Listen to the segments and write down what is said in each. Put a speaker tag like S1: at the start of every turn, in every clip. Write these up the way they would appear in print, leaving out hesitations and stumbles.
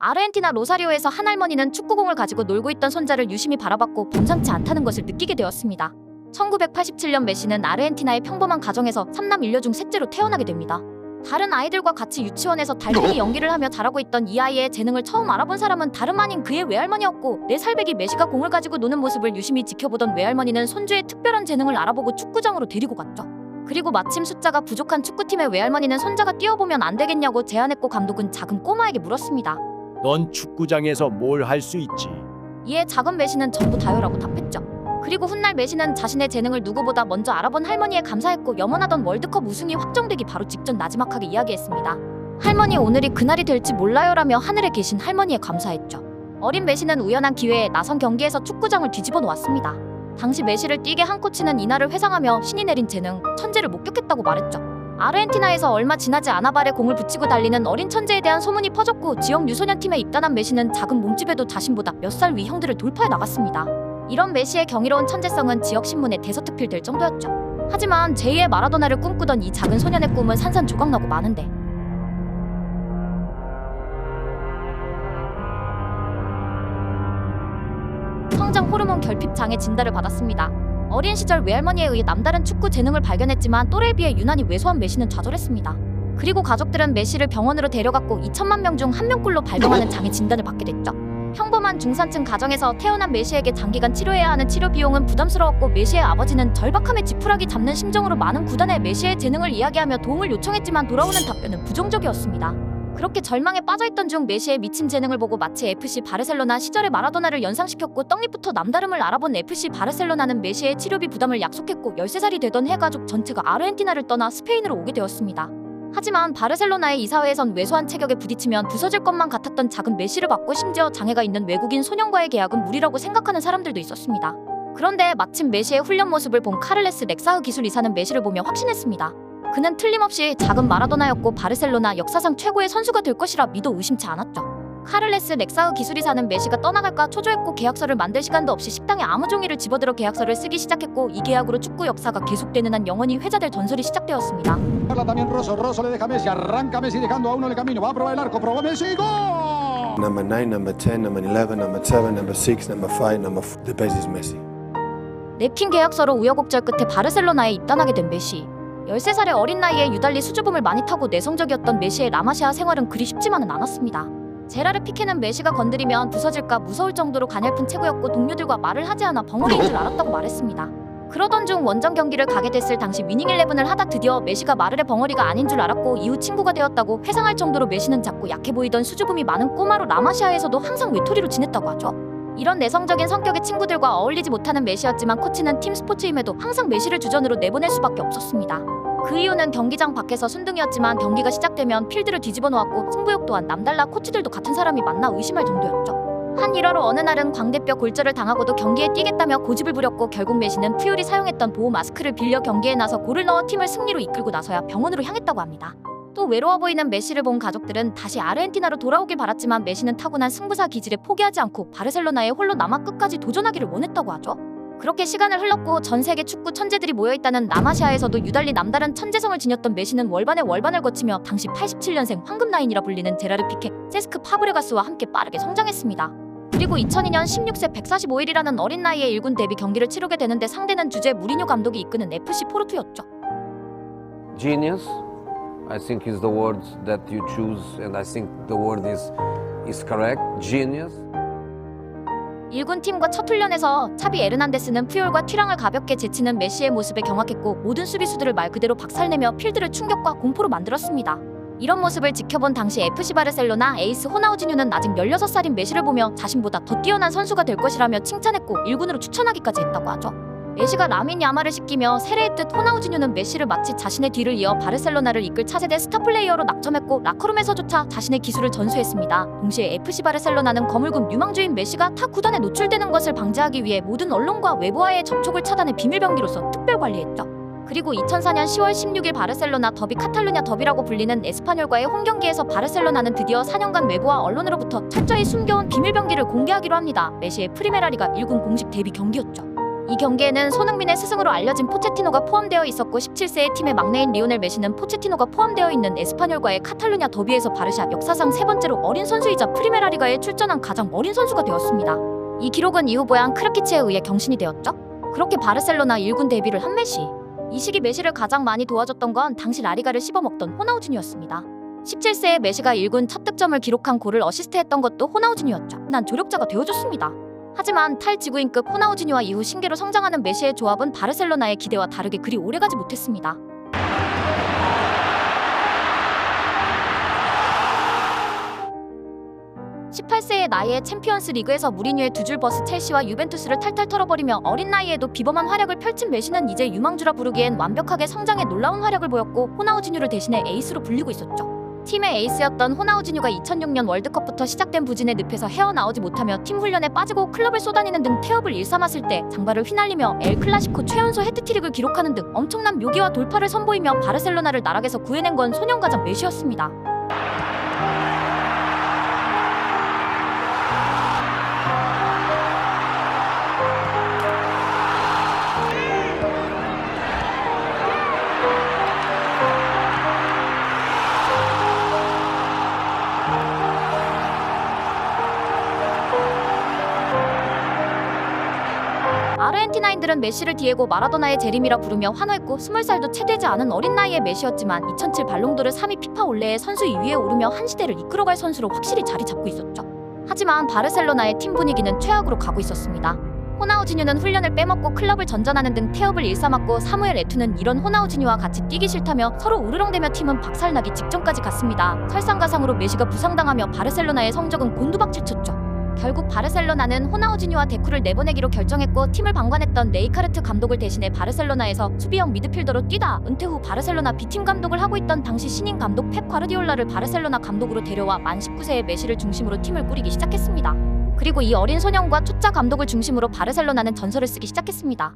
S1: 아르헨티나 로사리오에서 한 할머니는 축구공을 가지고 놀고 있던 손자를 유심히 바라봤고 범상치 않다는 것을 느끼게 되었습니다. 1987년 메시는 아르헨티나의 평범한 가정에서 3남 1녀 중 셋째로 태어나게 됩니다. 다른 아이들과 같이 유치원에서 달팽이 연기를 하며 자라고 있던 이 아이의 재능을 처음 알아본 사람은 다름 아닌 그의 외할머니였고 4살배기 메시가 공을 가지고 노는 모습을 유심히 지켜보던 외할머니는 손주의 특별한 재능을 알아보고 축구장으로 데리고 갔죠. 그리고 마침 숫자가 부족한 축구팀의 외할머니는 손자가 뛰어보면 안 되겠냐고 제안했고 감독은 작은 꼬마에게 물었습니다.
S2: 넌 축구장에서 뭘 할 수 있지?
S1: 이에 작은 메시는 전부 다요라고 답했죠. 그리고 훗날 메시는 자신의 재능을 누구보다 먼저 알아본 할머니에 감사했고 염원하던 월드컵 우승이 확정되기 바로 직전 나지막하게 이야기했습니다. 할머니 오늘이 그날이 될지 몰라요라며 하늘에 계신 할머니에 감사했죠. 어린 메시는 우연한 기회에 나선 경기에서 축구장을 뒤집어 놓았습니다. 당시 메시를 뛰게 한 코치는 이날을 회상하며 신이 내린 재능, 천재를 목격했다고 말했죠. 아르헨티나에서 얼마 지나지 않아 발에 공을 붙이고 달리는 어린 천재에 대한 소문이 퍼졌고 지역 유소년팀에 입단한 메시는 작은 몸집에도 자신보다 몇 살 위 형들을 돌파해 나갔습니다. 이런 메시의 경이로운 천재성은 지역 신문에 대서특필될 정도였죠. 하지만 제2의 마라도나를 꿈꾸던 이 작은 소년의 꿈은 산산조각나고 마는데 성장 호르몬 결핍 장애 진단을 받았습니다. 어린 시절 외할머니에 의해 남다른 축구 재능을 발견했지만 또래에 비해 유난히 왜소한 메시는 좌절했습니다. 그리고 가족들은 메시를 병원으로 데려갔고 2천만 명 중 1명꼴로 발병하는 장애 진단을 받게 됐죠. 평범한 중산층 가정에서 태어난 메시에게 장기간 치료해야 하는 치료 비용은 부담스러웠고 메시의 아버지는 절박함에 지푸라기 잡는 심정으로 많은 구단에 메시의 재능을 이야기하며 도움을 요청했지만 돌아오는 답변은 부정적이었습니다. 그렇게 절망에 빠져있던 중 메시의 미친 재능을 보고 마치 FC 바르셀로나 시절의 마라도나를 연상시켰고 떡잎부터 남다름을 알아본 FC 바르셀로나는 메시의 치료비 부담을 약속했고 13살이 되던 해 가족 전체가 아르헨티나를 떠나 스페인으로 오게 되었습니다. 하지만 바르셀로나의 이사회에선 왜소한 체격에 부딪히면 부서질 것만 같았던 작은 메시를 받고 심지어 장애가 있는 외국인 소년과의 계약은 무리라고 생각하는 사람들도 있었습니다. 그런데 마침 메시의 훈련 모습을 본 카를레스 렉사흐 기술이사는 메시를 보며 확신했습니다. 그는 틀림없이 작은 마라도나였고 바르셀로나 역사상 최고의 선수가 될 것이라 믿어 의심치 않았죠. 카를레스 렉사흐 기술이사는 메시가 떠나갈까 초조했고 계약서를 만들 시간도 없이 식당에 아무 종이를 집어들어 계약서를 쓰기 시작했고 이 계약으로 축구 역사가 계속되는 한 영원히 회자될 전설이 시작되었습니다.
S3: También Rosso le deja Messi, arranca Messi dejando a uno el camino, va a probar el arco, probó Messi, ¡gol!
S4: Number 9, number 10, number 11, number 7, number 6, number 5, number 4. The best is Messi.
S1: 냅킨 계약서로 우여곡절 끝에 바르셀로나에 입단하게 된 메시. 13살의 어린 나이에 유달리 수줍음을 많이 타고 내성적이었던 메시의 라마시아 생활은 그리 쉽지만은 않았습니다. 제라르 피케는 메시가 건드리면 부서질까 무서울 정도로 가냘픈 체구였고 동료들과 말을 하지 않아 벙어리인 줄 알았다고 말했습니다. 그러던 중 원정 경기를 가게 됐을 당시 위닝 11을 하다 드디어 메시가 마르레 벙어리가 아닌 줄 알았고 이후 친구가 되었다고 회상할 정도로 메시는 작고 약해 보이던 수줍음이 많은 꼬마로 라마시아에서도 항상 외톨이로 지냈다고 하죠. 이런 내성적인 성격의 친구들과 어울리지 못하는 메시였지만 코치는 팀 스포츠임에도 항상 메시를 주전으로 내보낼 수밖에 없었습니다. 그 이유는 경기장 밖에서 순둥이였지만 경기가 시작되면 필드를 뒤집어 놓았고 승부욕 또한 남달라 코치들도 같은 사람이 맞나 의심할 정도였죠. 한 일화로 어느 날은 광대뼈 골절을 당하고도 경기에 뛰겠다며 고집을 부렸고 결국 메시는 푸율이 사용했던 보호 마스크를 빌려 경기에 나서 골을 넣어 팀을 승리로 이끌고 나서야 병원으로 향했다고 합니다. 또 외로워 보이는 메시를 본 가족들은 다시 아르헨티나로 돌아오길 바랐지만 메시는 타고난 승부사 기질에 포기하지 않고 바르셀로나에 홀로 남아 끝까지 도전하기를 원했다고 하죠. 그렇게 시간을 흘렀고 전 세계 축구 천재들이 모여있다는 라마시아에서도 유달리 남다른 천재성을 지녔던 메시는 월반에 월반을 거치며 당시 87년생 황금라인이라 불리는 제라르 피케, 세스크 파브레가스와 함께 빠르게 성장했습니다. 그리고 2002년 16세 145일이라는 어린 나이에 1군 데뷔 경기를 치르게 되는데 상대는 주제 무리뉴 감독이 이끄는 FC 포르투였죠.
S5: Genius, I think is the word that you choose, and I think the word is correct. Genius.
S1: 1군 팀과 첫 훈련에서 차비 에르난데스는 푸열과 튀랑을 가볍게 제치는 메시의 모습에 경악했고 모든 수비수들을 말 그대로 박살내며 필드를 충격과 공포로 만들었습니다. 이런 모습을 지켜본 당시 FC 바르셀로나 에이스 호나우지뉴는 아직 16살인 메시를 보며 자신보다 더 뛰어난 선수가 될 것이라며 칭찬했고 1군으로 추천하기까지 했다고 하죠. 메시가 라민 야말을 시키며 세례의 뜻 호나우지뉴는 메시를 마치 자신의 뒤를 이어 바르셀로나를 이끌 차세대 스타 플레이어로 낙점했고 라커룸에서조차 자신의 기술을 전수했습니다. 동시에 FC 바르셀로나는 거물급 유망주인 메시가 타 구단에 노출되는 것을 방지하기 위해 모든 언론과 외부와의 접촉을 차단해 비밀병기로서 특별 관리했죠. 그리고 2004년 10월 16일 바르셀로나 더비 카탈루냐 더비라고 불리는 에스파뇰과의 홈경기에서 바르셀로나는 드디어 4년간 외부와 언론으로부터 철저히 숨겨온 비밀병기를 공개하기로 합니다. 메시의 프리메라리가 1군 공식 데뷔 경기였죠. 이 경기에는 손흥민의 스승으로 알려진 포체티노가 포함되어 있었고 17세의 팀의 막내인 리오넬 메시는 포체티노가 포함되어 있는 에스파뇰과의 카탈루냐 더비에서 바르샤 역사상 세 번째로 어린 선수이자 프리메라 리가에 출전한 가장 어린 선수가 되었습니다. 이 기록은 이후 보얀 크라키치에 의해 경신이 되었죠. 그렇게 바르셀로나 1군 데뷔를 한 메시. 이 시기 메시를 가장 많이 도와줬던 건 당시 라리가를 씹어먹던 호나우지뉴였습니다. 17세의 메시가 1군 첫 득점을 기록한 골을 어시스트했던 것도 호나우지뉴였죠. 난 조력자가 되어줬습니다. 하지만 탈지구인급 호나우지뉴와 이후 신계로 성장하는 메시의 조합은 바르셀로나의 기대와 다르게 그리 오래가지 못했습니다. (18세의) 나이에 챔피언스 리그에서 무리뉴의 두 줄 버스 첼시와 유벤투스를 탈탈 털어버리며 어린 나이에도 비범한 활약을 펼친 메시는 이제 유망주라 부르기엔 완벽하게 성장해 놀라운 활약을 보였고 호나우지뉴를 대신해 에이스로 불리고 있었죠. 팀의 에이스였던 호나우지뉴가 2006년 월드컵부터 시작된 부진의 늪에서 헤어나오지 못하며 팀 훈련에 빠지고 클럽을 쏘다니는 등 태업을 일삼았을 때 장발을 휘날리며 엘 클라시코 최연소 해트트릭을 기록하는 등 엄청난 묘기와 돌파를 선보이며 바르셀로나를 나락에서 구해낸 건 소년가장 메시였습니다. 아르헨티나인들은 메시를 디에고 마라도나의 재림이라 부르며 환호했고 20살도 채 되지 않은 어린 나이의 메시였지만 2007 발롱도르 3위 피파 올레의 선수 2위에 오르며 한 시대를 이끌어갈 선수로 확실히 자리 잡고 있었죠. 하지만 바르셀로나의 팀 분위기는 최악으로 가고 있었습니다. 호나우지뉴는 훈련을 빼먹고 클럽을 전전하는 등 태업을 일삼았고 사무엘 에투는 이런 호나우지뉴와 같이 뛰기 싫다며 서로 우르렁대며 팀은 박살나기 직전까지 갔습니다. 설상가상으로 메시가 부상당하며 바르셀로나의 성적은 곤두박질쳤죠. 결국 바르셀로나는 호나우지뉴와 데쿠를 내보내기로 결정했고 팀을 방관했던 레이카르트 감독을 대신해 바르셀로나에서 수비형 미드필더로 뛰다 은퇴 후 바르셀로나 B팀 감독을 하고 있던 당시 신인 감독 펩 과르디올라를 바르셀로나 감독으로 데려와 만 19세의 메시를 중심으로 팀을 꾸리기 시작했습니다. 그리고 이 어린 소년과 초짜 감독을 중심으로 바르셀로나는 전설을 쓰기 시작했습니다.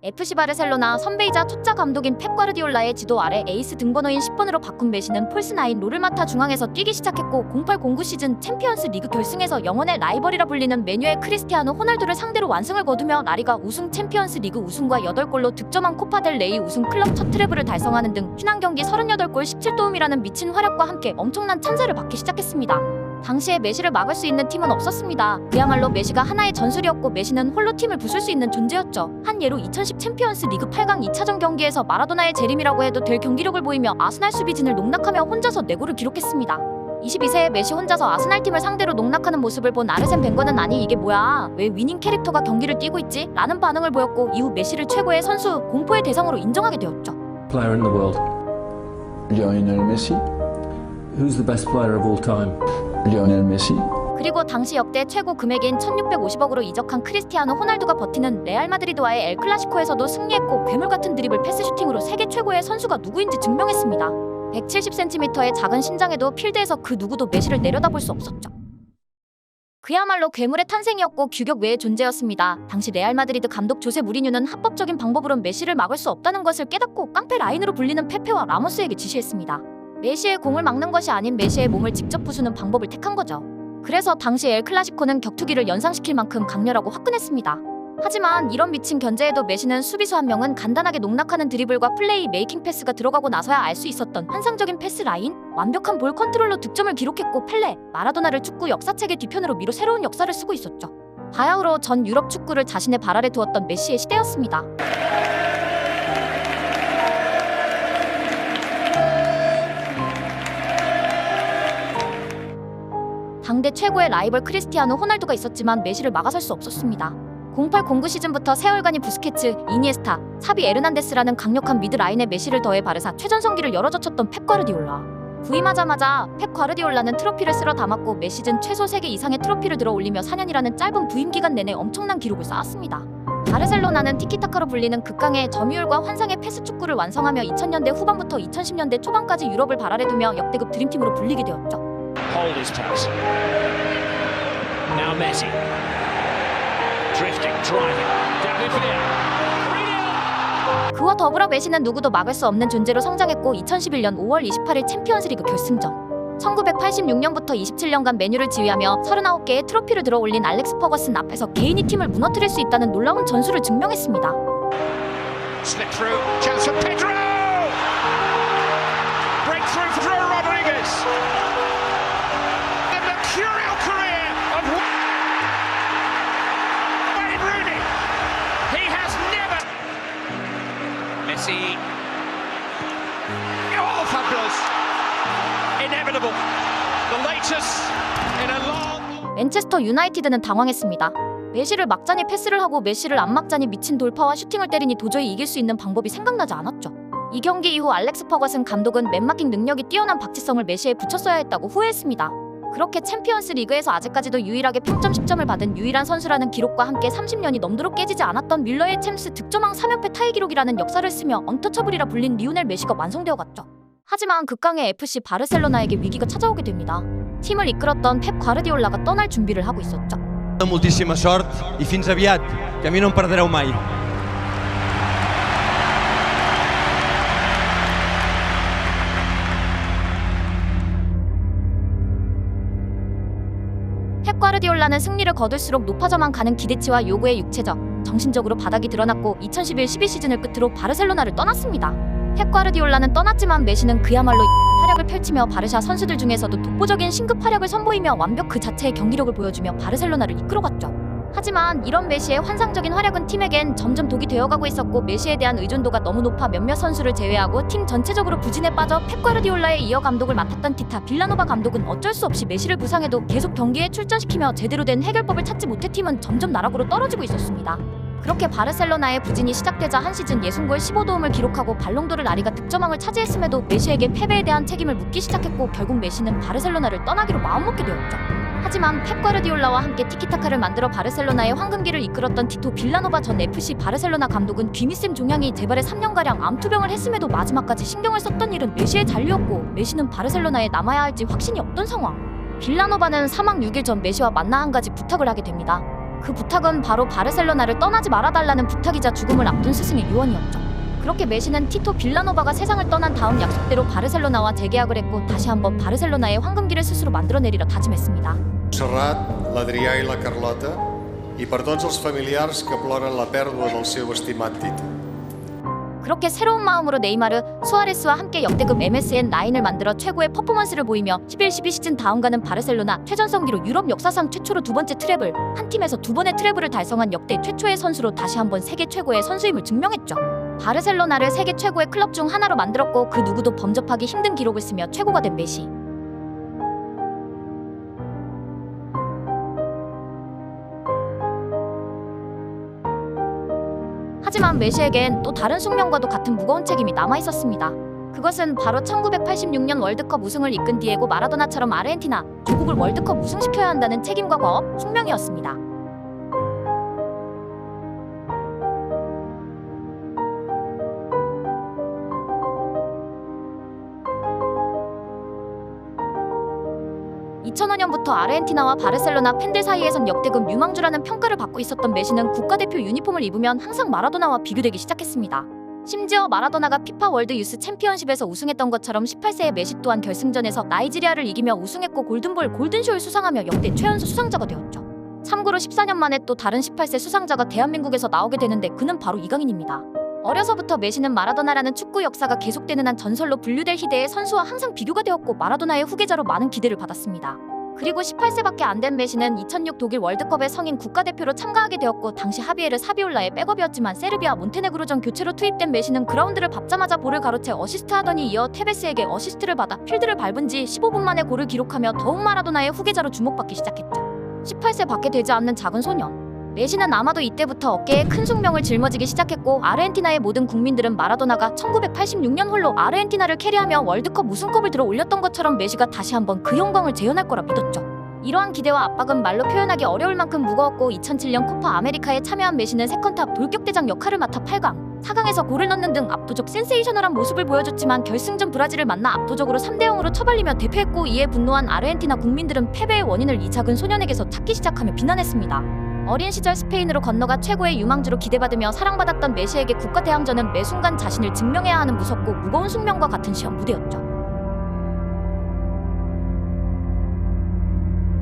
S1: FC 바르셀로나 선배이자 초짜 감독인 펩 과르디올라의 지도 아래 에이스 등번호인 10번으로 바꾼 메시는 폴스9 롤을 맡아 중앙에서 뛰기 시작했고 08-09 시즌 챔피언스 리그 결승에서 영원의 라이벌이라 불리는 메뉴의 크리스티아노 호날두를 상대로 완승을 거두며 라리가 우승, 챔피언스 리그 우승과 8골로 득점한 코파 델 레이 우승, 클럽 첫 트래블을 달성하는 등 휘낭 경기 38골 17도움이라는 미친 활약과 함께 엄청난 찬사를 받기 시작했습니다. 당시에 메시를 막을 수 있는 팀은 없었습니다. 그야말로 메시가 하나의 전술이었고 메시는 홀로 팀을 부술 수 있는 존재였죠. 한 예로 2010 챔피언스 리그 8강 2차전 경기에서 마라도나의 재림이라고 해도 될 경기력을 보이며 아스날 수비진을 농락하며 혼자서 4골을 기록했습니다. 22세의 메시 혼자서 아스날 팀을 상대로 농락하는 모습을 본 아르센 벵거는 아니 이게 뭐야, 왜 위닝 캐릭터가 경기를 뛰고 있지? 라는 반응을 보였고 이후 메시를 최고의 선수, 공포의 대상으로 인정하게 되었죠.
S6: Player in the world.
S7: Lionel Messi.
S6: Who's the best player of all time?
S7: Lionel Messi.
S1: 그리고 당시 역대 최고 금액인 1650억으로 이적한 크리스티아노 호날두가 버티는 레알 마드리드와의 엘 클라시코에서도 승리했고 괴물같은 드리블 패스 슈팅으로 세계 최고의 선수가 누구인지 증명했습니다. 170cm의 작은 신장에도 필드에서 그 누구도 메시를 내려다볼 수 없었죠. 그야말로 괴물의 탄생이었고 규격 외의 존재였습니다. 당시 레알 마드리드 감독 조세 무리뉴는 합법적인 방법으론 메시를 막을 수 없다는 것을 깨닫고 깡패 라인으로 불리는 페페와 라모스에게 지시했습니다. 메시의 공을 막는 것이 아닌 메시의 몸을 직접 부수는 방법을 택한 거죠. 그래서 당시 엘 클라시코는 격투기를 연상시킬 만큼 강렬하고 화끈했습니다. 하지만 이런 미친 견제에도 메시는 수비수 한 명은 간단하게 농락하는 드리블과 플레이 메이킹 패스가 들어가고 나서야 알 수 있었던 환상적인 패스 라인, 완벽한 볼 컨트롤로 득점을 기록했고 펠레, 마라도나를 축구 역사책의 뒤편으로 미뤄 새로운 역사를 쓰고 있었죠. 바야흐로 전 유럽 축구를 자신의 발 아래 두었던 메시의 시대였습니다. 당대 최고의 라이벌 크리스티아노 호날두가 있었지만 메시를 막아설 수 없었습니다. 08-09 시즌부터 세월간이 부스케츠, 이니에스타, 사비 에르난데스라는 강력한 미드 라인에 메시를 더해 바르사 최전성기를 열어젖혔던 펩 과르디올라. 부임하자마자 펩 과르디올라는 트로피를 쓸어 담았고 매 시즌 최소 3개 이상의 트로피를 들어 올리며 4년이라는 짧은 부임 기간 내내 엄청난 기록을 쌓았습니다. 바르셀로나는 티키타카로 불리는 극강의 점유율과 환상의 패스 축구를 완성하며 2000년대 후반부터 2010년대 초반까지 유럽을 발 아래 두며 역대급 드림팀으로 불리게 되었죠.
S8: Hold his pass. Now Messi. Drifting, driving. David Villa. 3-0.
S1: 그와 더불어 메시는 누구도 막을 수 없는 존재로 성장했고 2011년 5월 28일 챔피언스리그 결승전 1986년부터 27년간 메뉴를 지휘하며 39개의 트로피를 들어올린 알렉스 퍼거슨 앞에서 개인이 팀을 무너뜨릴 수 있다는 놀라운 전술을 증명했습니다.
S8: Slip through, chance for Pedro! Breakthrough for Pedro Rodriguez! The mercurial career of Wayne Rooney! He has never... Messi... Oh, fabulous! Inevitable! The latest in a long...
S1: 맨체스터 유나이티드는 당황했습니다. 메시를 막자니 패스를 하고 메시를 안 막자니 미친 돌파와 슈팅을 때리니 도저히 이길 수 있는 방법이 생각나지 않았죠. 이 경기 이후 알렉스 퍼거슨 감독은 맨마킹 능력이 뛰어난 박지성을 메시에 붙였어야 했다고 후회했습니다. 그렇게 챔피언스 리그에서 아직까지도 유일하게 평점 10점을 받은 유일한 선수라는 기록과 함께 30년이 넘도록 깨지지 않았던 밀러의 챔스 득점왕 3연패 타이 기록이라는 역사를 쓰며 언터처블이라 불린 리오넬 메시가 완성되어 갔죠. 하지만 극강의 FC 바르셀로나에게 위기가 찾아오게 됩니다. 팀을 이끌었던 펩 과르디올라가 떠날 준비를 하고 있었죠.
S9: Moltíssima sort i fins aviat, que a mi no em perdreu mai.
S1: 펩 과르디올라는 승리를 거둘수록 높아져만 가는 기대치와 요구의 육체적, 정신적으로 바닥이 드러났고 2011-12 시즌을 끝으로 바르셀로나를 떠났습니다. 펩 과르디올라는 떠났지만 메시는 그야말로 활약을 펼치며 바르샤 선수들 중에서도 독보적인 신급 활약을 선보이며 완벽 그 자체의 경기력을 보여주며 바르셀로나를 이끌어갔죠. 하지만 이런 메시의 환상적인 활약은 팀에겐 점점 독이 되어가고 있었고 메시에 대한 의존도가 너무 높아 몇몇 선수를 제외하고 팀 전체적으로 부진에 빠져 펩 과르디올라에 이어 감독을 맡았던 티타 빌라노바 감독은 어쩔 수 없이 메시를 부상해도 계속 경기에 출전시키며 제대로 된 해결법을 찾지 못해 팀은 점점 나락으로 떨어지고 있었습니다. 그렇게 바르셀로나의 부진이 시작되자 한 시즌 60골 15도움을 기록하고 발롱도르 라리가 득점왕을 차지했음에도 메시에게 패배에 대한 책임을 묻기 시작했고 결국 메시는 바르셀로나를 떠나기로 마음먹게 되었죠. 하지만 펩 과르디올라와 함께 티키타카를 만들어 바르셀로나의 황금기를 이끌었던 티토 빌라노바 전 FC 바르셀로나 감독은 귀미쌤 종양이 재발에 3년가량 암투병을 했음에도 마지막까지 신경을 썼던 일은 메시의 잔류였고 메시는 바르셀로나에 남아야 할지 확신이 없던 상황. 빌라노바는 사망 6일 전 메시와 만나 한 가지 부탁을 하게 됩니다. 그 부탁은 바로 바르셀로나를 떠나지 말아달라는 부탁이자 죽음을 앞둔 스승의 유언이었죠. 그렇게 메시는 티토 빌라노바가 세상을 떠난 다음 약속대로 바르셀로나와 재계약을 했고 다시 한번 바르셀로나의 황금기를 스스로 만들어내리려 다짐했습니다.
S4: Serrat, l'Adrià i la Carlota, i per tots els familiars que ploren la pèrdua del seu estimat Tito.
S1: 그렇게 새로운 마음으로 네이마르, 수아레스와 함께 역대급 MSN 라인을 만들어 최고의 퍼포먼스를 보이며 11-12 시즌 다음가는 바르셀로나 최전성기로 유럽 역사상 최초로 두 번째 트래블, 한 팀에서 두 번의 트래블을 달성한 역대 최초의 선수로 다시 한번 세계 최고의 선수임을 증명했죠. 바르셀로나를 세계 최고의 클럽 중 하나로 만들었고 그 누구도 범접하기 힘든 기록을 쓰며 최고가 된 메시. 하지만 메시에겐 또 다른 숙명과도 같은 무거운 책임이 남아있었습니다. 그것은 바로 1986년 월드컵 우승을 이끈 디에고 마라도나처럼 아르헨티나, 조국을 월드컵 우승시켜야 한다는 책임과 과업, 숙명이었습니다. (2005년부터) 아르헨티나와 바르셀로나 팬들 사이에선 역대급 유망주라는 평가를 받고 있었던 메시는 국가대표 유니폼을 입으면 항상 마라도나와 비교되기 시작했습니다. 심지어 마라도나가 피파 월드 유스 챔피언십에서 우승했던 것처럼 18세의 메시 또한 결승전에서 나이지리아를 이기며 우승했고 골든볼, 골든쇼를 수상하며 역대 최연소 수상자가 되었죠. 참고로 14년 만에 또 다른 18세 수상자가 대한민국에서 나오게 되는데 그는 바로 이강인입니다. 어려서부터 메시는 마라도나라는 축구 역사가 계속되는 한 전설로 분류될 희대의 선수와 항상 비교가 되었고 마라도나의 후계자로 많은 기대를 받았습니다. 그리고 18세밖에 안 된 메시는 2006 독일 월드컵에 성인 국가대표로 참가하게 되었고 당시 하비에르 사비올라의 백업이었지만 세르비아 몬테네그로전 교체로 투입된 메시는 그라운드를 밟자마자 볼을 가로채 어시스트하더니 이어 테베스에게 어시스트를 받아 필드를 밟은 지 15분 만에 골을 기록하며 더욱 마라도나의 후계자로 주목받기 시작했죠. 18세밖에 되지 않는 작은 소년. 메시는 아마도 이때부터 어깨에 큰 숙명을 짊어지기 시작했고 아르헨티나의 모든 국민들은 마라도나가 1986년 홀로 아르헨티나를 캐리하며 월드컵 우승컵을 들어 올렸던 것처럼 메시가 다시 한번 그 영광을 재현할 거라 믿었죠. 이러한 기대와 압박은 말로 표현하기 어려울 만큼 무거웠고 2007년 코파 아메리카에 참여한 메시는 세컨탑 돌격대장 역할을 맡아 8강, 4강에서 골을 넣는 등 압도적 센세이셔널한 모습을 보여줬지만 결승전 브라질을 만나 압도적으로 3대0으로 처발리며 대패했고 이에 분노한 아르헨티나 국민들은 패배의 원인을 이 작은 소년에게서 찾기 시작하며 비난했습니다. 어린 시절 스페인으로 건너가 최고의 유망주로 기대받으며 사랑받았던 메시에게 국가대항전은 매 순간 자신을 증명해야 하는 무섭고 무거운 숙명과 같은 시험 무대였죠.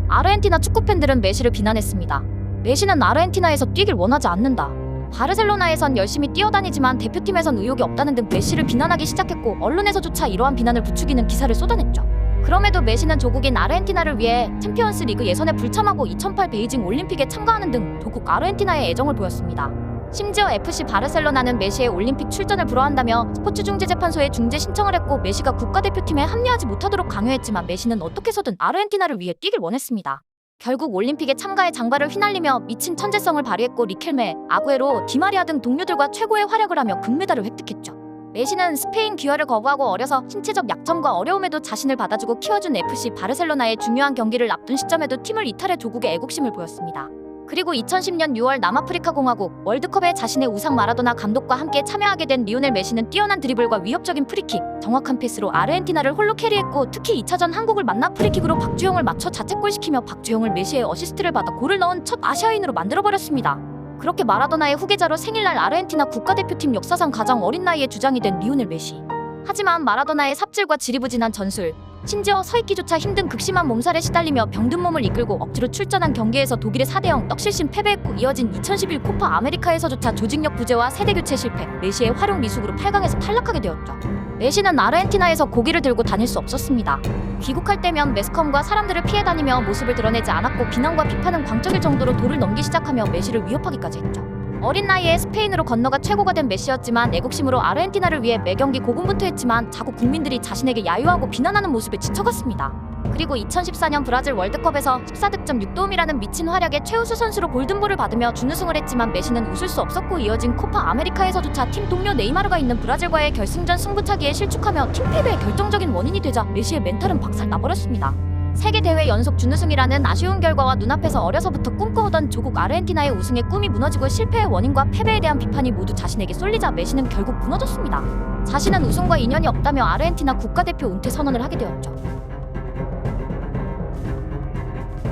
S1: 아르헨티나 축구팬들은 메시를 비난했습니다. 메시는 아르헨티나에서 뛰길 원하지 않는다. 바르셀로나에선 열심히 뛰어다니지만 대표팀에선 의욕이 없다는 등 메시를 비난하기 시작했고 언론에서조차 이러한 비난을 부추기는 기사를 쏟아냈죠. 그럼에도 메시는 조국인 아르헨티나를 위해 챔피언스 리그 예선에 불참하고 2008 베이징 올림픽에 참가하는 등 조국 아르헨티나에 애정을 보였습니다. 심지어 FC 바르셀로나는 메시의 올림픽 출전을 불허한다며 스포츠중재재판소에 중재 신청을 했고 메시가 국가대표팀에 합류하지 못하도록 강요했지만 메시는 어떻게 해서든 아르헨티나를 위해 뛰길 원했습니다. 결국 올림픽에 참가해 장발을 휘날리며 미친 천재성을 발휘했고 리켈메, 아구에로, 디마리아 등 동료들과 최고의 활약을 하며 금메달을 획득했죠. 메시는 스페인 귀화를 거부하고 어려서 신체적 약점과 어려움에도 자신을 받아주고 키워준 FC 바르셀로나의 중요한 경기를 앞둔 시점에도 팀을 이탈해 조국의 애국심을 보였습니다. 그리고 2010년 6월 남아프리카 공화국 월드컵에 자신의 우상 마라도나 감독과 함께 참여하게 된 리오넬 메시는 뛰어난 드리블과 위협적인 프리킥, 정확한 패스로 아르헨티나를 홀로 캐리했고 특히 2차전 한국을 만나 프리킥으로 박주영을 맞춰 자책골시키며 박주영을 메시의 어시스트를 받아 골을 넣은 첫 아시아인으로 만들어버렸습니다. 그렇게 마라도나의 후계자로 생일날 아르헨티나 국가대표팀 역사상 가장 어린 나이에 주장이 된 리오넬 메시. 하지만 마라도나의 삽질과 지리부진한 전술, 심지어 서있기조차 힘든 극심한 몸살에 시달리며 병든 몸을 이끌고 억지로 출전한 경기에서 독일의 4대0 떡실신 패배했고 이어진 2011 코파 아메리카에서조차 조직력 부재와 세대교체 실패, 메시의 활용 미숙으로 8강에서 탈락하게 되었죠. 메시는 아르헨티나에서 고기를 들고 다닐 수 없었습니다. 귀국할 때면 매스컴과 사람들을 피해 다니며 모습을 드러내지 않았고 비난과 비판은 광적일 정도로 도를 넘기 시작하며 메시를 위협하기까지 했죠. 어린 나이에 스페인으로 건너가 최고가 된 메시였지만 애국심으로 아르헨티나를 위해 매경기 고군분투했지만 자국 국민들이 자신에게 야유하고 비난하는 모습에 지쳐갔습니다. 그리고 2014년 브라질 월드컵에서 14득점 6도움이라는 미친 활약에 최우수 선수로 골든볼을 받으며 준우승을 했지만 메시는 웃을 수 없었고 이어진 코파 아메리카에서조차 팀 동료 네이마르가 있는 브라질과의 결승전 승부차기에 실축하며 팀 패배의 결정적인 원인이 되자 메시의 멘탈은 박살나버렸습니다. 세계대회 연속 준우승이라는 아쉬운 결과와 눈앞에서 어려서부터 꿈꿔오던 조국 아르헨티나의 우승의 꿈이 무너지고 실패의 원인과 패배에 대한 비판이 모두 자신에게 쏠리자 메시는 결국 무너졌습니다. 자신은 우승과 인연이 없다며 아르헨티나 국가대표 은퇴 선언을 하게 되었죠.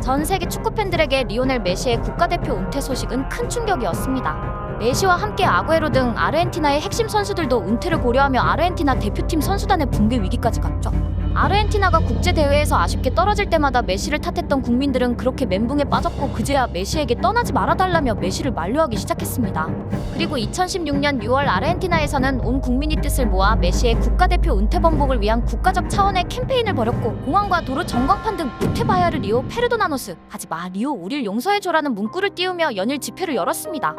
S1: 전 세계 축구팬들에게 리오넬 메시의 국가대표 은퇴 소식은 큰 충격이었습니다. 메시와 함께 아구에로 등 아르헨티나의 핵심 선수들도 은퇴를 고려하며 아르헨티나 대표팀 선수단의 붕괴 위기까지 갔죠. 아르헨티나가 국제대회에서 아쉽게 떨어질 때마다 메시를 탓했던 국민들은 그렇게 멘붕에 빠졌고 그제야 메시에게 떠나지 말아달라며 메시를 만류하기 시작했습니다. 그리고 2016년 6월 아르헨티나에서는 온 국민이 뜻을 모아 메시의 국가대표 은퇴 번복을 위한 국가적 차원의 캠페인을 벌였고 공항과 도로 전광판 등 우테바야르 리오 페르도나노스 하지마 리오 우릴 용서해줘라는 문구를 띄우며 연일 집회를 열었습니다.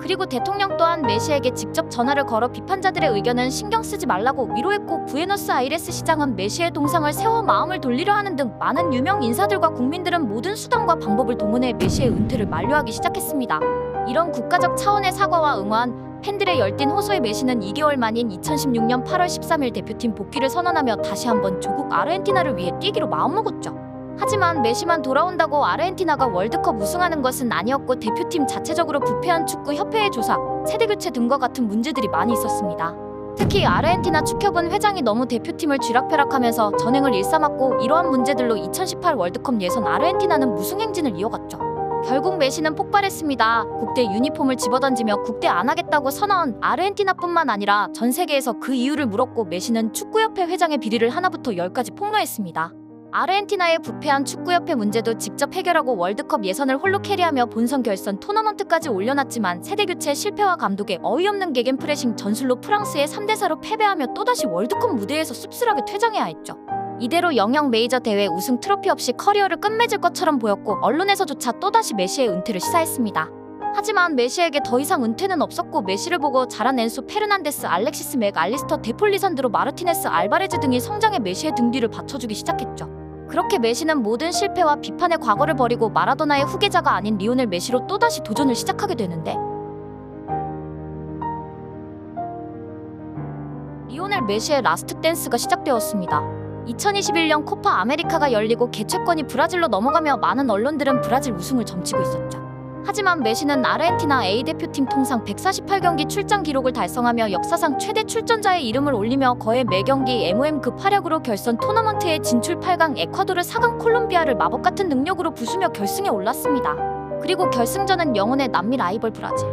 S1: 그리고 대통령 또한 메시에게 직접 전화를 걸어 비판자들의 의견은 신경 쓰지 말라고 위로했고 부에노스아이레스 시장은 메시의 동상을 세워 마음을 돌리려 하는 등 많은 유명 인사들과 국민들은 모든 수단과 방법을 동원해 메시의 은퇴를 만류하기 시작했습니다. 이런 국가적 차원의 사과와 응원, 팬들의 열띤 호소에 메시는 2개월 만인 2016년 8월 13일 대표팀 복귀를 선언하며 다시 한번 조국 아르헨티나를 위해 뛰기로 마음먹었죠. 하지만 메시만 돌아온다고 아르헨티나가 월드컵 우승하는 것은 아니었고 대표팀 자체적으로 부패한 축구협회의 조사, 세대교체 등과 같은 문제들이 많이 있었습니다. 특히 아르헨티나 축협은 회장이 너무 대표팀을 쥐락펴락하면서 전횡을 일삼았고 이러한 문제들로 2018 월드컵 예선 아르헨티나는 무승 행진을 이어갔죠. 결국 메시는 폭발했습니다. 국대 유니폼을 집어던지며 국대 안 하겠다고 선언. 아르헨티나뿐만 아니라 전 세계에서 그 이유를 물었고 메시는 축구협회 회장의 비리를 하나부터 10까지 폭로했습니다. 아르헨티나의 부패한 축구협회 문제도 직접 해결하고 월드컵 예선을 홀로 캐리하며 본선 결선 토너먼트까지 올려놨지만 세대교체 실패와 감독의 어이없는 게겐프레싱 전술로 프랑스에 3대4로 패배하며 또다시 월드컵 무대에서 씁쓸하게 퇴장해야 했죠. 이대로 영역 메이저 대회 우승 트로피 없이 커리어를 끝맺을 것처럼 보였고 언론에서조차 또다시 메시의 은퇴를 시사했습니다. 하지만 메시에게 더 이상 은퇴는 없었고 메시를 보고 자란 엔소 페르난데스, 알렉시스 맥 알리스터, 데폴리산드로 마르티네스, 알바레즈 등이 성장해 메시의 등 뒤를 받쳐주기 시작했죠. 그렇게 메시는 모든 실패와 비판의 과거를 버리고 마라도나의 후계자가 아닌 리오넬 메시로 또다시 도전을 시작하게 되는데 리오넬 메시의 라스트 댄스가 시작되었습니다. 2021년 코파 아메리카가 열리고 개최권이 브라질로 넘어가며 많은 언론들은 브라질 우승을 점치고 있었죠. 하지만 메시는 아르헨티나 A대표팀 통상 148경기 출장 기록을 달성하며 역사상 최대 출전자의 이름을 올리며 거의 매경기 MOM급 활약으로 결선 토너먼트에 진출 8강 에콰도르 4강 콜롬비아를 마법같은 능력으로 부수며 결승에 올랐습니다. 그리고 결승전은 영혼의 남미 라이벌 브라질.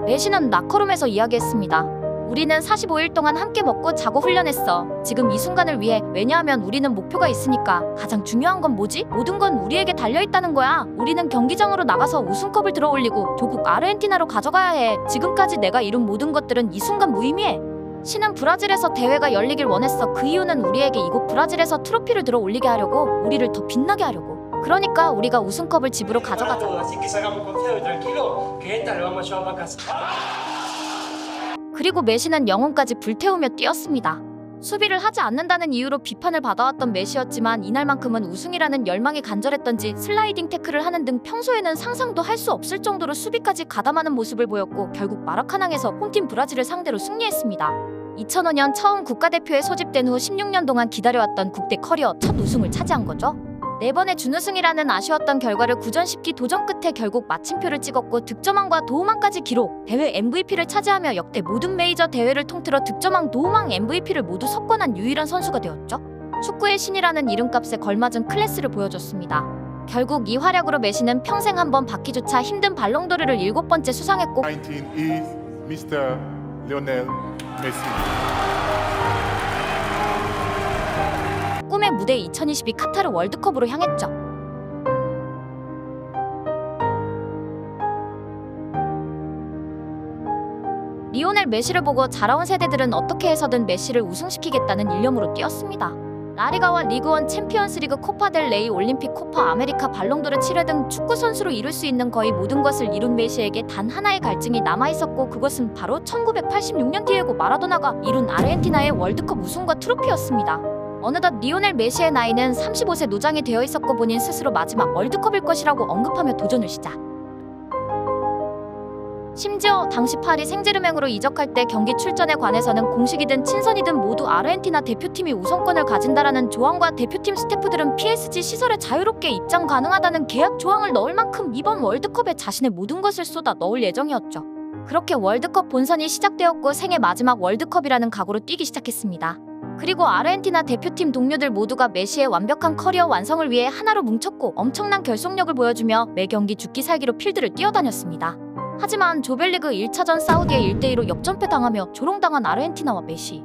S1: 메시는 라커룸에서 이야기했습니다. 우리는 45일 동안 함께 먹고 자고 훈련했어. 지금 이 순간을 위해. 왜냐하면 우리는 목표가 있으니까. 가장 중요한 건 뭐지? 모든 건 우리에게 달려있다는 거야. 우리는 경기장으로 나가서 우승컵을 들어올리고 조국 아르헨티나로 가져가야 해. 지금까지 내가 이룬 모든 것들은 이 순간 무의미해. 신은 브라질에서 대회가 열리길 원했어. 그 이유는 우리에게 이곳 브라질에서 트로피를 들어올리게 하려고, 우리를 더 빛나게 하려고. 그러니까 우리가 우승컵을 집으로 가져가자. 그리고 메시는 영혼까지 불태우며 뛰었습니다. 수비를 하지 않는다는 이유로 비판을 받아왔던 메시였지만 이날만큼은 우승이라는 열망이 간절했던지 슬라이딩 태클을 하는 등 평소에는 상상도 할 수 없을 정도로 수비까지 가담하는 모습을 보였고 결국 마라카낭에서 홈팀 브라질을 상대로 승리했습니다. 2005년 처음 국가대표에 소집된 후 16년 동안 기다려왔던 국대 커리어 첫 우승을 차지한 거죠. 4번의 준우승이라는 아쉬웠던 결과를 구전십기 도전 끝에 결국 마침표를 찍었고 득점왕과 도움왕까지 기록, 대회 MVP를 차지하며 역대 모든 메이저 대회를 통틀어 득점왕, 도움왕, MVP를 모두 석권한 유일한 선수가 되었죠. 축구의 신이라는 이름값에 걸맞은 클래스를 보여줬습니다. 결국 이 활약으로 메시는 평생 한 번 받기조차 힘든 발롱도르를 7번째 수상했고
S10: 19 is Mr. Lionel Messi.
S1: 꿈의 무대 2022 카타르 월드컵으로 향했죠. 리오넬 메시를 보고 자라온 세대들은 어떻게 해서든 메시를 우승시키겠다는 일념으로 뛰었습니다. 라리가와 리그원, 챔피언스리그, 코파 델 레이, 올림픽, 코파 아메리카, 발롱도르 7회 등 축구 선수로 이룰 수 있는 거의 모든 것을 이룬 메시에게 단 하나의 갈증이 남아있었고 그것은 바로 1986년 디에고 마라도나가 이룬 아르헨티나의 월드컵 우승과 트로피였습니다. 어느덧 리오넬 메시의 나이는 35세 노장이 되어 있었고 본인 스스로 마지막 월드컵일 것이라고 언급하며 도전을 시작. 심지어 당시 파리 생제르맹으로 이적할 때 경기 출전에 관해서는 공식이든 친선이든 모두 아르헨티나 대표팀이 우선권을 가진다라는 조항과 대표팀 스태프들은 PSG 시설에 자유롭게 입장 가능하다는 계약 조항을 넣을 만큼 이번 월드컵에 자신의 모든 것을 쏟아 넣을 예정이었죠. 그렇게 월드컵 본선이 시작되었고 생애 마지막 월드컵이라는 각오로 뛰기 시작했습니다. 그리고 아르헨티나 대표팀 동료들 모두가 메시의 완벽한 커리어 완성을 위해 하나로 뭉쳤고 엄청난 결속력을 보여주며 매 경기 죽기 살기로 필드를 뛰어다녔습니다. 하지만 조별리그 1차전 사우디에 1대2로 역전패 당하며 조롱당한 아르헨티나와 메시.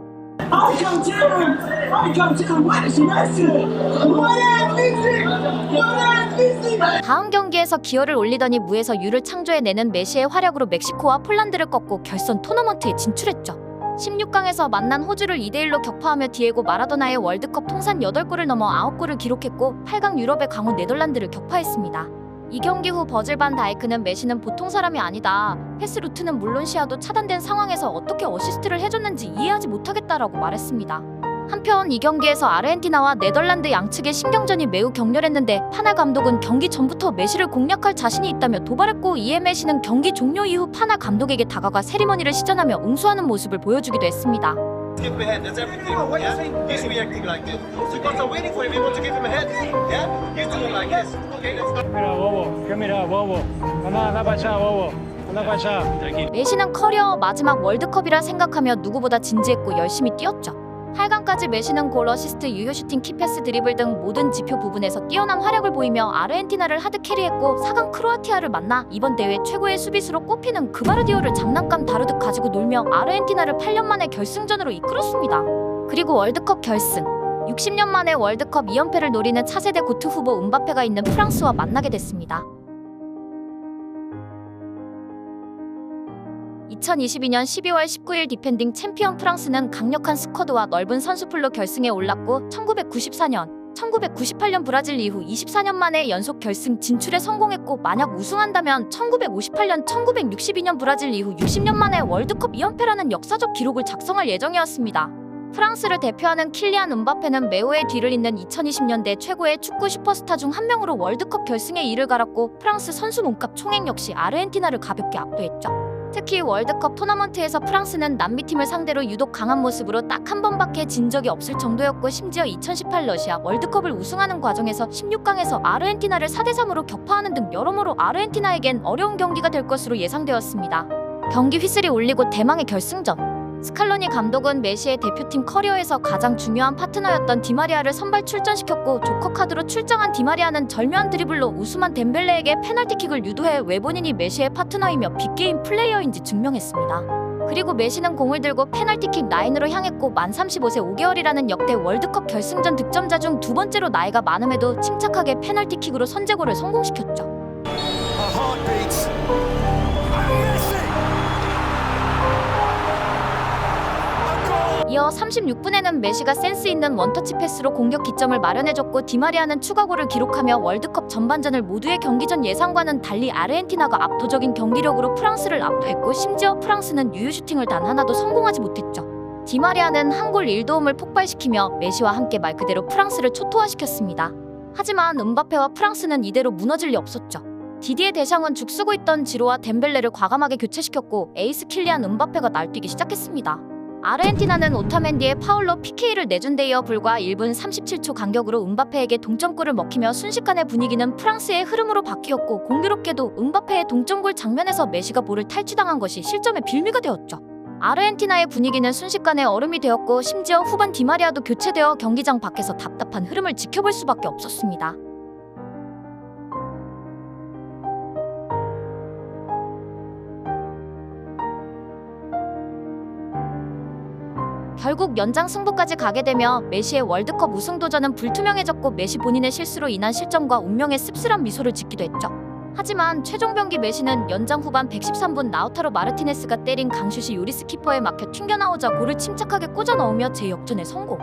S1: 다음 경기에서 기여를 올리더니 무에서 유를 창조해내는 메시의 활약으로 멕시코와 폴란드를 꺾고 결선 토너먼트에 진출했죠. 16강에서 만난 호주를 2대1로 격파하며 디에고 마라도나의 월드컵 통산 8골을 넘어 9골을 기록했고 8강 유럽의 강호 네덜란드를 격파했습니다. 이 경기 후 버질 반 다이크는 메시는 보통 사람이 아니다. 패스 루트는 물론 시야도 차단된 상황에서 어떻게 어시스트를 해줬는지 이해하지 못하겠다라고 말했습니다. 한편 이 경기에서 아르헨티나와 네덜란드 양측의 신경전이 매우 격렬했는데 파날 감독은 경기 전부터 메시를 공략할 자신이 있다며 도발했고 이에 메시는 경기 종료 이후 파날 감독에게 다가가 세리머니를 시전하며 응수하는 모습을 보여주기도 했습니다. 메시는 커리어 마지막 월드컵이라 생각하며 누구보다 진지했고 열심히 뛰었죠. 8강까지 메시는 골, 어시스트, 유효 슈팅, 키패스, 드리블 등 모든 지표 부분에서 뛰어난 활약을 보이며 아르헨티나를 하드캐리했고 4강 크로아티아를 만나 이번 대회 최고의 수비수로 꼽히는 그바르디올을 장난감 다루듯 가지고 놀며 아르헨티나를 8년 만에 결승전으로 이끌었습니다. 그리고 월드컵 결승 60년 만에 월드컵 2연패를 노리는 차세대 고트 후보 음바페가 있는 프랑스와 만나게 됐습니다. 2022년 12월 19일 디펜딩 챔피언 프랑스는 강력한 스쿼드와 넓은 선수풀로 결승에 올랐고 1994년, 1998년 브라질 이후 24년 만에 연속 결승 진출에 성공했고 만약 우승한다면 1958년, 1962년 브라질 이후 60년 만에 월드컵 2연패라는 역사적 기록을 작성할 예정이었습니다. 프랑스를 대표하는 킬리안 음바페는 메오의 뒤를 잇는 2020년대 최고의 축구 슈퍼스타 중 한 명으로 월드컵 결승에 이를 갈았고 프랑스 선수 몸값 총액 역시 아르헨티나를 가볍게 압도했죠. 특히 월드컵 토너먼트에서 프랑스는 남미팀을 상대로 유독 강한 모습으로 딱 한 번밖에 진 적이 없을 정도였고, 심지어 2018 러시아 월드컵을 우승하는 과정에서 16강에서 아르헨티나를 4대3으로 격파하는 등 여러모로 아르헨티나에겐 어려운 경기가 될 것으로 예상되었습니다. 경기 휘슬이 울리고 대망의 결승전. 스칼로니 감독은 메시의 대표팀 커리어에서 가장 중요한 파트너였던 디마리아를 선발 출전시켰고, 조커 카드로 출장한 디마리아는 절묘한 드리블로 우스만 덴벨레에게 페널티킥을 유도해 왜 본인이 메시의 파트너이며 빅게임 플레이어인지 증명했습니다. 그리고 메시는 공을 들고 페널티킥 라인으로 향했고, 만 35세 5개월이라는 역대 월드컵 결승전 득점자 중 두 번째로 나이가 많음에도 침착하게 페널티킥으로 선제골을 성공시켰죠. 이어 36분에는 메시가 센스 있는 원터치 패스로 공격 기점을 마련해줬고, 디마리아는 추가골을 기록하며 월드컵 전반전을 모두의 경기 전 예상과는 달리 아르헨티나가 압도적인 경기력으로 프랑스를 압도했고, 심지어 프랑스는 유효 슈팅을 단 하나도 성공하지 못했죠. 디마리아는 한 골 1도움을 폭발시키며 메시와 함께 말 그대로 프랑스를 초토화시켰습니다. 하지만 음바페와 프랑스는 이대로 무너질 리 없었죠. 디디에 데샹은 죽쓰고 있던 지로와 덴벨레를 과감하게 교체시켰고, 에이스 킬리안 음바페가 날뛰기 시작했습니다. 아르헨티나는 오타멘디의 파울로 PK를 내준 데 이어 불과 1분 37초 간격으로 음바페에게 동점골을 먹히며 순식간에 분위기는 프랑스의 흐름으로 바뀌었고, 공교롭게도 음바페의 동점골 장면에서 메시가 볼을 탈취당한 것이 실점의 빌미가 되었죠. 아르헨티나의 분위기는 순식간에 얼음이 되었고, 심지어 후반 디마리아도 교체되어 경기장 밖에서 답답한 흐름을 지켜볼 수밖에 없었습니다. 결국 연장 승부까지 가게 되며 메시의 월드컵 우승 도전은 불투명해졌고, 메시 본인의 실수로 인한 실점과 운명의 씁쓸한 미소를 짓기도 했죠. 하지만 최종 병기 메시는 연장 후반 113분 라우타로 마르티네스가 때린 강슛이 요리스 키퍼에 막혀 튕겨나오자 골을 침착하게 꽂아 넣으며 재역전에 성공.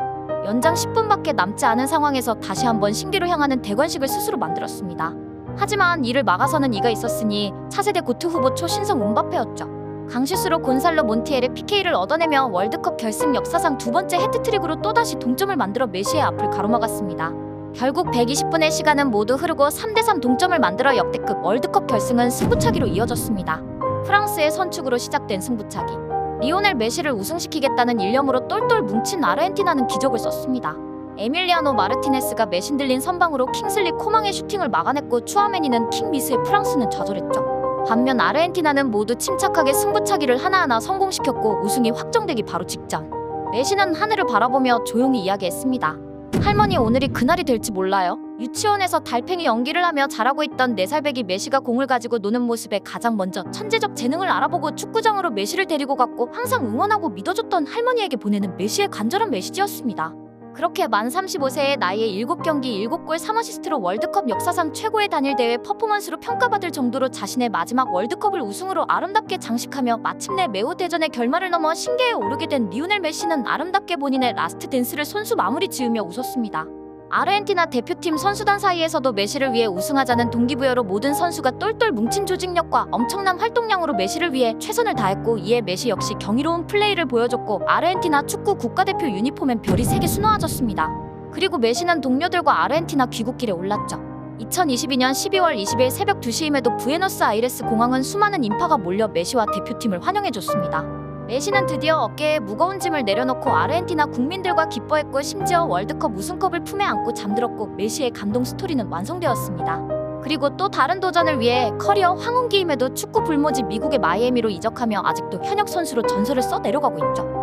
S1: 연장 10분밖에 남지 않은 상황에서 다시 한번 신기로 향하는 대관식을 스스로 만들었습니다. 하지만 이를 막아서는 이가 있었으니 차세대 고트 후보 초신성 음바페였죠. 강슛으로 곤살로 몬티엘의 PK를 얻어내며 월드컵 결승 역사상 두 번째 해트트릭으로 또다시 동점을 만들어 메시의 앞을 가로막았습니다. 결국 120분의 시간은 모두 흐르고 3대3 동점을 만들어 역대급 월드컵 결승은 승부차기로 이어졌습니다. 프랑스의 선축으로 시작된 승부차기. 리오넬 메시를 우승시키겠다는 일념으로 똘똘 뭉친 아르헨티나는 기적을 썼습니다. 에밀리아노 마르티네스가 메신들린 선방으로 킹슬리 코망의 슈팅을 막아냈고, 추아메니는 킹 미스에 프랑스는 좌절했죠. 반면 아르헨티나는 모두 침착하게 승부차기를 하나하나 성공시켰고, 우승이 확정되기 바로 직전 메시는 하늘을 바라보며 조용히 이야기했습니다. 할머니, 오늘이 그날이 될지 몰라요. 유치원에서 달팽이 연기를 하며 자라고 있던 4살배기 메시가 공을 가지고 노는 모습에 가장 먼저 천재적 재능을 알아보고 축구장으로 메시를 데리고 갔고, 항상 응원하고 믿어줬던 할머니에게 보내는 메시의 간절한 메시지였습니다. 그렇게 만 35세의 나이에 7경기 7골 3어시스트로 월드컵 역사상 최고의 단일 대회 퍼포먼스로 평가받을 정도로 자신의 마지막 월드컵을 우승으로 아름답게 장식하며 마침내 매우 대전의 결말을 넘어 신계에 오르게 된 리오넬 메시는 아름답게 본인의 라스트 댄스를 손수 마무리 지으며 웃었습니다. 아르헨티나 대표팀 선수단 사이에서도 메시를 위해 우승하자는 동기부여로 모든 선수가 똘똘 뭉친 조직력과 엄청난 활동량으로 메시를 위해 최선을 다했고, 이에 메시 역시 경이로운 플레이를 보여줬고, 아르헨티나 축구 국가대표 유니폼엔 별이 3개 수놓아졌습니다. 그리고 메시는 동료들과 아르헨티나 귀국길에 올랐죠. 2022년 12월 20일 새벽 2시임에도 부에노스아이레스 공항은 수많은 인파가 몰려 메시와 대표팀을 환영해줬습니다. 메시는 드디어 어깨에 무거운 짐을 내려놓고 아르헨티나 국민들과 기뻐했고, 심지어 월드컵 우승컵을 품에 안고 잠들었고, 메시의 감동 스토리는 완성되었습니다. 그리고 또 다른 도전을 위해 커리어 황혼기임에도 축구 불모지 미국의 마이애미로 이적하며 아직도 현역 선수로 전설을 써 내려가고 있죠.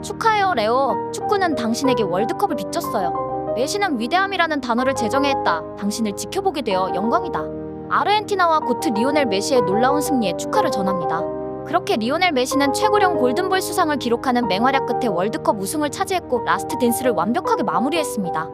S1: 축하해요 레오. 축구는 당신에게 월드컵을 비쳤어요. 메시는 위대함이라는 단어를 제정했다. 당신을 지켜보게 되어 영광이다. 아르헨티나와 고트 리오넬 메시의 놀라운 승리에 축하를 전합니다. 그렇게 리오넬 메시는 최고령 골든볼 수상을 기록하는 맹활약 끝에 월드컵 우승을 차지했고, 라스트 댄스를 완벽하게 마무리했습니다.